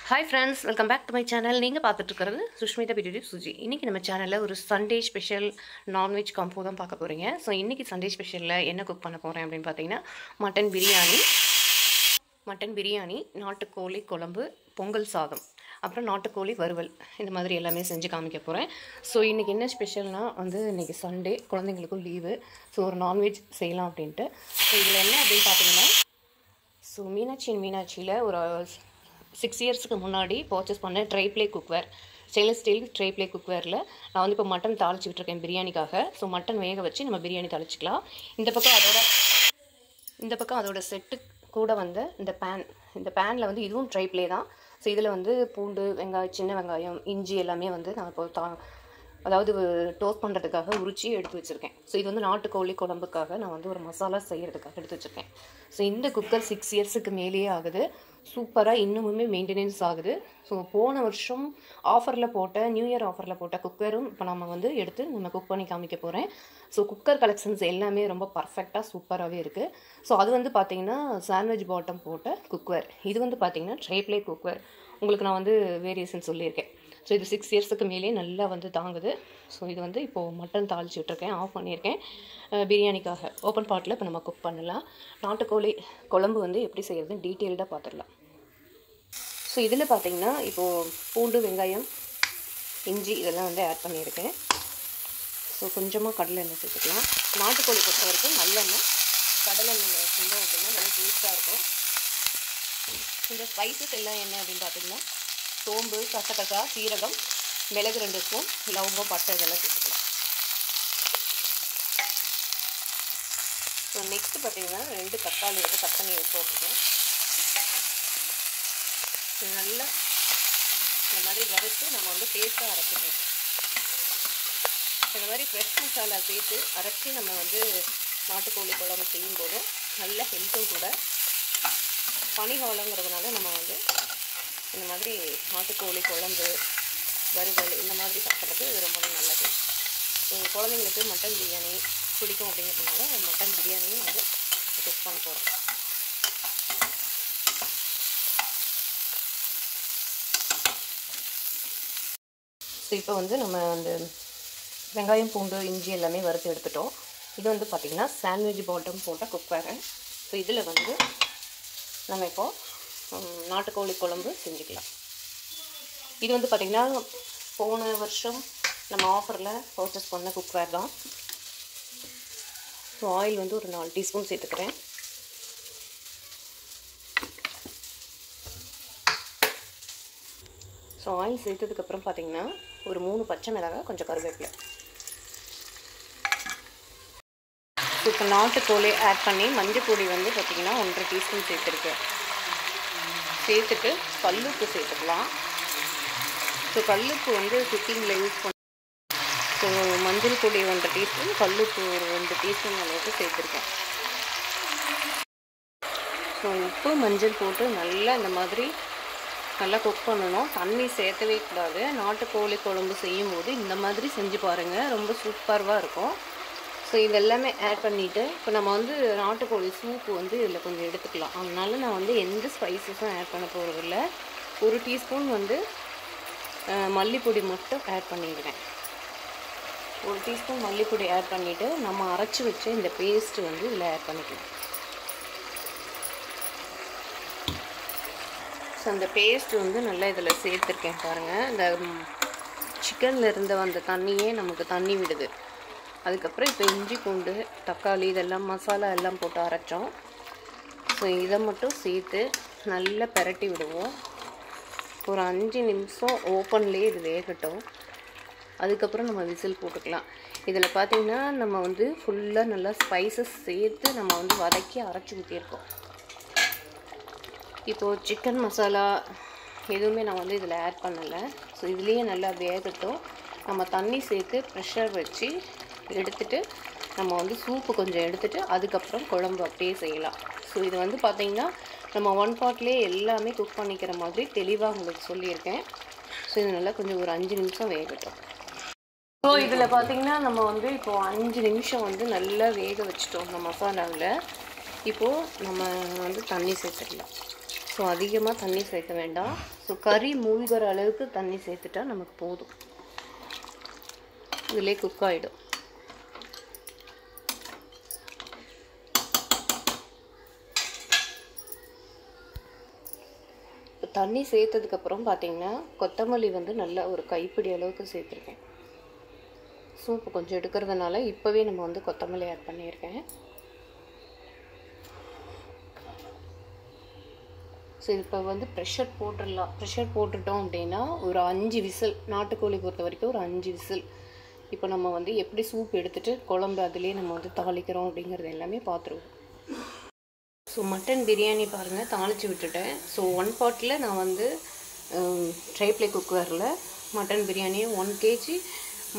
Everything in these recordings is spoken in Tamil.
Hi friends, welcome back to my channel. நீங்க பார்த்துட்டு இருக்கிறது சுஷ்மிதா பியூட்டி சுஜி. இன்னைக்கு நம்ம சேனல்ல ஒரு சண்டே ஸ்பெஷல் நான்வெஜ் காம்போ தான் பார்க்க போறீங்க. ஸோ இன்னைக்கு சண்டே ஸ்பெஷல்ல என்ன குக் பண்ண போறேன் அப்படின்னு பார்த்தீங்கன்னா மட்டன் பிரியாணி, நாட்டுக்கோழி குழம்பு, பொங்கல் சாதம், அப்புறம் நாட்டுக்கோழி வறுவல், இந்த மாதிரி எல்லாமே செஞ்சு காமிக்க போகிறேன். ஸோ இன்றைக்கி என்ன ஸ்பெஷல்னால் இன்றைக்கி சண்டே, குழந்தைங்களுக்கும் லீவு. ஸோ ஒரு நான்வெஜ் செய்யலாம் அப்படின்ட்டு. ஸோ இதில் என்ன அப்படின்னு பார்த்தீங்கன்னா, ஸோ மீனாட்சியில் ஒரு 6 இயர்ஸுக்கு முன்னாடி பர்ச்சேஸ் பண்ண triply cookware, stainless steel triply குக்வேரில் நான் இப்போ மட்டன் தாளிச்சு விட்டுருக்கேன் பிரியாணிக்காக. ஸோ மட்டன் வேக வச்சு நம்ம பிரியாணி தாளிச்சிக்கலாம். இந்த பக்கம் அதோட செட்டு கூட இந்த பேனில் இதுவும் ட்ரைப்ளே தான். ஸோ இதில் பூண்டு, வெங்காயம், சின்ன வெங்காயம், இஞ்சி எல்லாமே நான் இப்போ அதாவது டோஸ்ட் பண்ணுறதுக்காக உரிச்சி எடுத்து வச்சுருக்கேன். ஸோ இது நாட்டுக்கோழி குழம்புக்காக நான் ஒரு மசாலா செய்கிறதுக்காக எடுத்து வச்சுருக்கேன். ஸோ இந்த குக்கர் 6 இயர்ஸுக்கு மேலேயே ஆகுது. சூப்பராக இன்னுமுமே மெயின்டெனன்ஸ் ஆகுது. ஸோ போன வருஷம் நியூ இயர் ஆஃபரில் போட்ட குக்கரும் இப்போ நம்ம எடுத்து குக் பண்ணி காமிக்க போகிறேன். ஸோ குக்கர் கலெக்ஷன்ஸ் எல்லாமே ரொம்ப பர்ஃபெக்டாக சூப்பராகவே இருக்குது. ஸோ அது பார்த்தீங்கன்னா சாண்ட்விச் பாட்டம் போட்ட குக்வேர். இது பார்த்தீங்கன்னா ட்ரைப்ளே குக்வேர். உங்களுக்கு நான் வேரியேஷன் சொல்லியிருக்கேன். ஸோ இது 6 இயர்ஸுக்கு மேலே நல்லா தாங்குது. ஸோ இது இப்போது மட்டன் தாளிச்சு விட்டுருக்கேன், ஆஃப் பண்ணியிருக்கேன். பிரியாணிக்காக ஓப்பன் பாட்டில் இப்போ நம்ம குக் பண்ணலாம். நாட்டுக்கோழி குழம்பு எப்படி செய்கிறதுன்னு டீட்டெயில்டாக பார்த்துடலாம். ஸோ இதில் பார்த்தீங்கன்னா இப்போது பூண்டு, வெங்காயம், இஞ்சி இதெல்லாம் ஆட் பண்ணியிருக்கேன். ஸோ கொஞ்சமாக கடலை எண்ணெய் சேர்த்துக்கலாம். நாட்டுக்கோழி பொறுத்த வரைக்கும் நல்லெண்ணெய், கடலை எண்ணெய் செஞ்சோம் அப்படின்னா நல்லா டேஸ்ட்டாக இருக்கும். இந்த ஸ்பைசஸ் எல்லாம் என்ன அப்படின்னு பார்த்தீங்கன்னா, சோம்பு, கசகசா, சீரகம், மிளகு 2 ஸ்பூன், லவங்கம், பட்டை இதெல்லாம் சேர்த்துக்கலாம். ஸோ நெக்ஸ்ட்டு பார்த்தீங்கன்னா 2 தக்காளி கட் பண்ணி போட்டுருக்கேன். நல்லா இந்த மாதிரி வறுத்து நம்ம பேஸ்ட்டாக அரைச்சிக்கணும். இந்த மாதிரி ஃப்ரெஷ் மசாலா சேர்த்து அரைச்சி நம்ம நாட்டுக்கோழி குழம்பு செய்யும்போது நல்ல ஹெல்த்தும் கூட. பனிகாலங்கிறதுனால நம்ம இந்த மாதிரி நாட்டுக்கோழி குழம்பு, வறுவல் இந்த மாதிரி சாப்பிட்றது ரொம்பவே நல்லது. குழந்தைங்களுக்கு மட்டன் பிரியாணி பிடிக்கும் அப்படிங்கிறதுனால மட்டன் பிரியாணியும் குக் பண்ண போகிறோம். ஸோ இப்போ நம்ம வெங்காயம், பூண்டு, இஞ்சி எல்லாமே வறுத்து எடுத்துட்டோம். இது பார்த்திங்கன்னா சாண்ட்விச் பாட்டம் போட்ட குக்வேர். ஸோ இதில் நம்ம இப்போது நாட்டுக்கோழி குழம்பு செஞ்சுக்கலாம். இது பார்த்திங்கன்னா போன வருஷம் நம்ம ஆஃபரில் பர்ச்சேஸ் பண்ண குக்வேர் தான். ஸோ ஆயில் ஒரு 4 டீஸ்பூன் சேர்த்துக்கிறேன். ஸோ ஆயில் சேர்த்ததுக்கப்புறம் பார்த்திங்கன்னா ஒரு 3 பச்சை மிளகாய், கொஞ்சம் கருவேப்பிலை. இப்போ நாட்டுக்கோழி ஆட் பண்ணி மஞ்சள் பொடி பார்த்திங்கன்னா 1.5 டீஸ்பூன் சேர்த்துருக்கேன். சேர்த்துட்டு கல்லுப்பு சேர்த்துக்கலாம். ஸோ கல்லுப்பு குக்கிங்கில் யூஸ் பண்ண. ஸோ மஞ்சள் பொடி 1.5 டீஸ்பூன், கல்லுப்பு ஒரு 2 டீஸ்பூன் அளவுக்கு சேர்த்துருக்கேன். ஸோ உப்பு, மஞ்சள் போட்டு நல்லா இந்த மாதிரி நல்லா குக் பண்ணணும். தண்ணி சேர்த்தவே கூடாது. நாட்டுக்கோழி குழம்பு செய்யும்போது இந்த மாதிரி செஞ்சு பாருங்கள், ரொம்ப சூப்பராக இருக்கும். ஸோ இதெல்லாமே ஆட் பண்ணிவிட்டு இப்போ நம்ம நாட்டுக்கோழி சூப்பு இதில் கொஞ்சம் எடுத்துக்கலாம். அதனால நான் எந்த ஸ்பைசஸும் ஆட் பண்ண போகிறதில்ல. 1 டீஸ்பூன் மல்லிப்பொடி மட்டும் ஆட் பண்ணிக்கிறேன். 1 டீஸ்பூன் மல்லிப்பொடி ஆட் பண்ணிவிட்டு நம்ம அரைச்சி வச்ச இந்த பேஸ்ட்டு இதில் ஆட் பண்ணிக்கலாம். ஸோ அந்த பேஸ்ட்டு நல்லா இதில் சேர்த்துருக்கேன் பாருங்கள். இந்த சிக்கனில் இருந்த அந்த தண்ணியே நமக்கு தண்ணி விடுது. அதுக்கப்புறம் இப்போ இஞ்சி, பூண்டு, தக்காளி இதெல்லாம் மசாலா எல்லாம் போட்டு அரைச்சோம். ஸோ இதை மட்டும் சேர்த்து நல்லா பெரட்டி விடுவோம். ஒரு 5 நிமிஷம் ஓப்பன்லேயே இது வேகட்டும். அதுக்கப்புறம் நம்ம விசில் போட்டுக்கலாம். இதில் பார்த்திங்கன்னா நம்ம ஃபுல்லாக நல்லா ஸ்பைசஸ் சேர்த்து நம்ம வதக்கி அரைச்சி ஊற்றியிருக்கோம். இப்போது சிக்கன் மசாலா எதுவுமே நான் இதில் ஆட் பண்ணலை. ஸோ இதுலேயே நல்லா வேகட்டும். நம்ம தண்ணி சேர்த்து ப்ரெஷர் வச்சு எடுத்துகிட்டு நம்ம சூப்பு கொஞ்சம் எடுத்துகிட்டு அதுக்கப்புறம் குழம்பு அப்படியே செய்யலாம். ஸோ இது பார்த்திங்கன்னா நம்ம 1 பாட்லேயே எல்லாமே குக் பண்ணிக்கிற மாதிரி தெளிவாக உங்களுக்கு சொல்லியிருக்கேன். ஸோ இது நல்லா கொஞ்சம் ஒரு 5 நிமிஷம் வேகட்டும். ஸோ இதில் பார்த்திங்கன்னா நம்ம இப்போது 5 நிமிஷம் நல்லா வேக வச்சுட்டோம் இந்த மசாலாவில். இப்போது நம்ம தண்ணி சேர்த்துக்கலாம். ஸோ அதிகமாக தண்ணி சேர்க்க வேண்டாம். ஸோ கறி மூழ்கிற அளவுக்கு தண்ணி சேர்த்துட்டா நமக்கு போதும். இதிலே குக் ஆகிடும். இப்போ தண்ணி சேர்த்ததுக்கப்புறம் பார்த்திங்கன்னா கொத்தமல்லி வந்து நல்லா ஒரு கைப்பிடி அளவுக்கு சேர்த்துருக்கேன். சூப்பு கொஞ்சம் எடுக்கிறதுனால இப்போவே நம்ம வந்து கொத்தமல்லி ஆட் பண்ணியிருக்கேன். ஸோ இப்போ வந்து ப்ரெஷர் போட்டுடலாம். ப்ரெஷர் போட்டுட்டோம் அப்படின்னா ஒரு 5 விசில், நாட்டுக்கோழி பொறுத்த வரைக்கும் ஒரு 5 விசில். இப்போ நம்ம வந்து எப்படி சூப் எடுத்துகிட்டு குழம்பு அதிலே நம்ம வந்து தாளிக்கிறோம் அப்படிங்கிறது எல்லாமே பார்த்துருவோம். ஸோ மட்டன் பிரியாணி பாருங்கள் தாளித்து விட்டுட்டேன். ஸோ 1 பாட்டில் நான் வந்து ட்ரைப்ளே குக்கரில் மட்டன் பிரியாணி 1 kg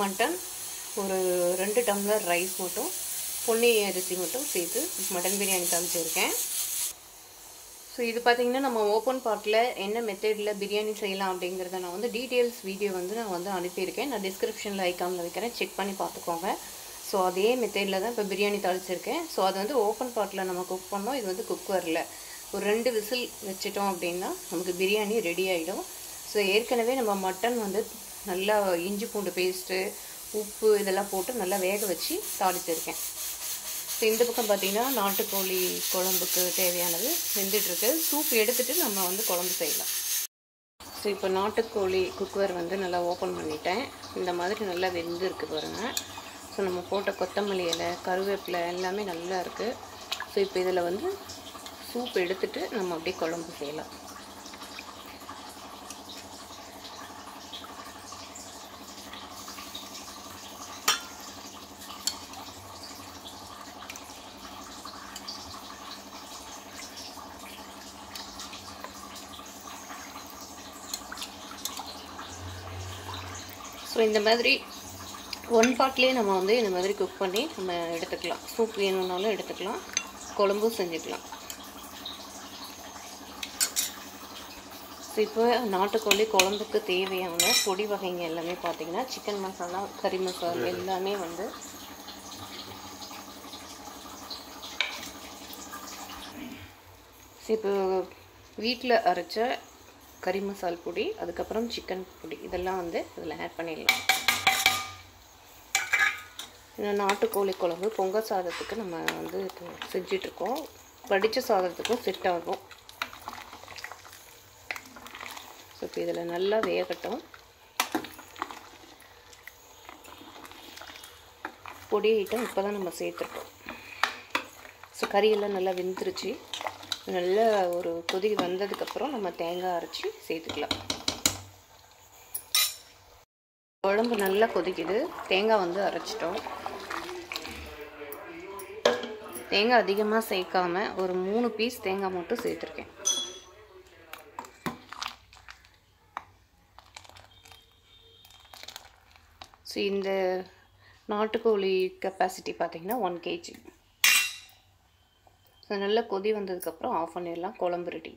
மட்டன், ஒரு 2 டம்ளர் ரைஸ் மட்டும், பொன்னி அரிசி மட்டும் சேர்த்து மட்டன் பிரியாணி தாளிச்சிருக்கேன். ஸோ இது பார்த்திங்கன்னா நம்ம ஓப்பன் பாட்டில் என்ன மெத்தடில் பிரியாணி செய்யலாம் அப்படிங்கிறத நான் வந்து டீட்டெயில்ஸ் வீடியோ வந்து நான் வந்து அனுப்பியிருக்கேன். நான் டிஸ்கிரிப்ஷனில் ஐக்கானில் வைக்கிறேன், செக் பண்ணி பார்த்துக்கோங்க. ஸோ அதே மெத்தடில் தான் இப்போ பிரியாணி தாளிச்சிருக்கேன். ஸோ அது வந்து ஓப்பன் பாட்டில் நம்ம குக் பண்ணோம். இது வந்து குக்கரில் ஒரு 2 விசில் வச்சிட்டோம் அப்படின்னா நமக்கு பிரியாணி ரெடி ஆகிடும். ஸோ ஏற்கனவே நம்ம மட்டன் வந்து நல்லா இஞ்சி பூண்டு பேஸ்ட்டு, உப்பு இதெல்லாம் போட்டு நல்லா வேக வச்சு தாளிச்சிருக்கேன். ஸோ இந்த பக்கம் பார்த்திங்கன்னா நாட்டுக்கோழி குழம்புக்கு தேவையானது வெந்துட்டுருக்கு. சூப் எடுத்துகிட்டு நம்ம வந்து குழம்பு செய்யலாம். ஸோ இப்போ நாட்டுக்கோழி குக்கர் வந்து நல்லா ஓப்பன் பண்ணிட்டேன். இந்த மாதிரி நல்லா வெந்திருக்கு பாருங்கள். ஸோ நம்ம போட்ட கொத்தமல்லி இலை, கருவேப்பிலை எல்லாமே நல்லா இருக்குது. ஸோ இப்போ இதில் வந்து சூப் எடுத்துகிட்டு நம்ம அப்படியே குழம்பு செய்யலாம். ஸோ இந்த மாதிரி 1 பாட்லேயே நம்ம வந்து இந்த மாதிரி குக் பண்ணி நம்ம எடுத்துக்கலாம். சூப் வேணும்னாலும் எடுத்துக்கலாம், குழம்பும் செஞ்சுக்கலாம். ஸோ இப்போ நாட்டுக்கோழி குழம்புக்கு தேவையான பொடி வகைங்க எல்லாமே பார்த்திங்கன்னா சிக்கன் மசாலா, கறி மசாலா எல்லாமே வந்து இப்போ வீட்டில் அரைச்ச கறி மசால் பொடி, அதுக்கப்புறம் சிக்கன் பொடி இதெல்லாம் வந்து இதில் ஆட் பண்ணிடலாம். நாட்டுக்கோழி குழம்பு பொங்கல் சாதத்துக்கு நம்ம வந்து செஞ்சிட்ருக்கோம். வடித்த சாதத்துக்கும் செட் ஆகும். ஸோ இப்போ இதில் நல்லா வேகட்டும். பொடி ஐட்டம் இப்போ தான் நம்ம சேர்த்துருக்கோம். ஸோ கறியெல்லாம் நல்லா வெந்துருச்சு. நல்லா ஒரு கொதி வந்ததுக்கப்புறம் நம்ம தேங்காய் அரைச்சி சேர்த்துக்கலாம். குழம்பு நல்லா கொதிக்குது. தேங்காய் வந்து அரைச்சிட்டோம். தேங்காய் அதிகமாக சேர்க்காம ஒரு 3 பீஸ் தேங்காய் மட்டும் சேர்த்துருக்கேன். ஸோ இந்த நாட்டுக்கோழி கெப்பாசிட்டி பார்த்திங்கன்னா 1 kg. ஸோ நல்லா கொதி வந்ததுக்கப்புறம் ஆஃப் பண்ணிடலாம். குழம்பு ரெடி.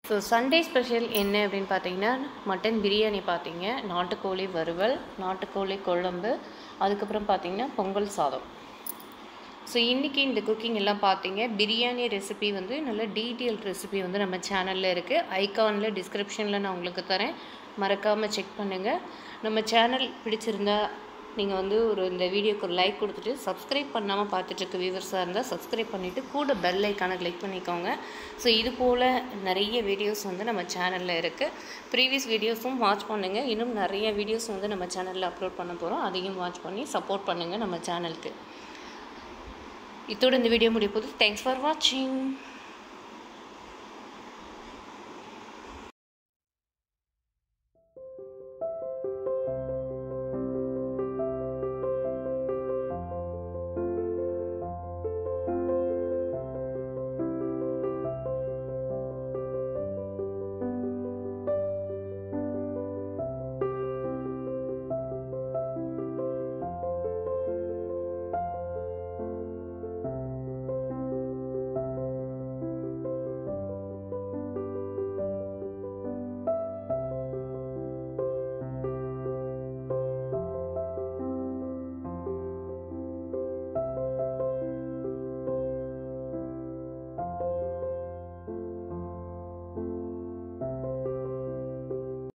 ஸோ சண்டே ஸ்பெஷல் என்ன அப்படின்னு பார்த்தீங்கன்னா மட்டன் பிரியாணி பார்த்தீங்க, நாட்டுக்கோழி வறுவல், நாட்டுக்கோழி குழம்பு, அதுக்கப்புறம் பார்த்தீங்கன்னா பொங்கல் சாதம். ஸோ இன்றைக்கி இந்த குக்கிங் எல்லாம் பார்த்தீங்க. பிரியாணி ரெசிபி வந்து நல்ல டீட்டெயில் ரெசிபி வந்து நம்ம சேனலில் இருக்குது. ஐக்கானில் டிஸ்கிரிப்ஷனில் நான் உங்களுக்கு தரேன், மறக்காமல் செக் பண்ணுங்கள். நம்ம சேனல் பிடிச்சிருந்தா நீங்கள் வந்து இந்த வீடியோக்கு ஒரு லைக் கொடுத்துட்டு, சப்ஸ்கிரைப் பண்ணாமல் பார்த்துட்ருக்க வியூவர்ஸாக இருந்தால் சப்ஸ்கிரைப் பண்ணிவிட்டு கூட பெல் ஐக்கானை கிளிக் பண்ணிக்கோங்க. ஸோ இது போல் நிறைய வீடியோஸ் வந்து நம்ம சேனலில் இருக்குது. ப்ரீவியஸ் வீடியோஸும் வாட்ச் பண்ணுங்கள். இன்னும் நிறைய வீடியோஸ் வந்து நம்ம சேனலில் அப்லோட் பண்ண போகிறோம். அதையும் வாட்ச் பண்ணி சப்போர்ட் பண்ணுங்கள் நம்ம சேனலுக்கு. இதோட இந்த வீடியோ முடிய போகுது. தேங்க்ஸ் ஃபார் வாட்சிங்.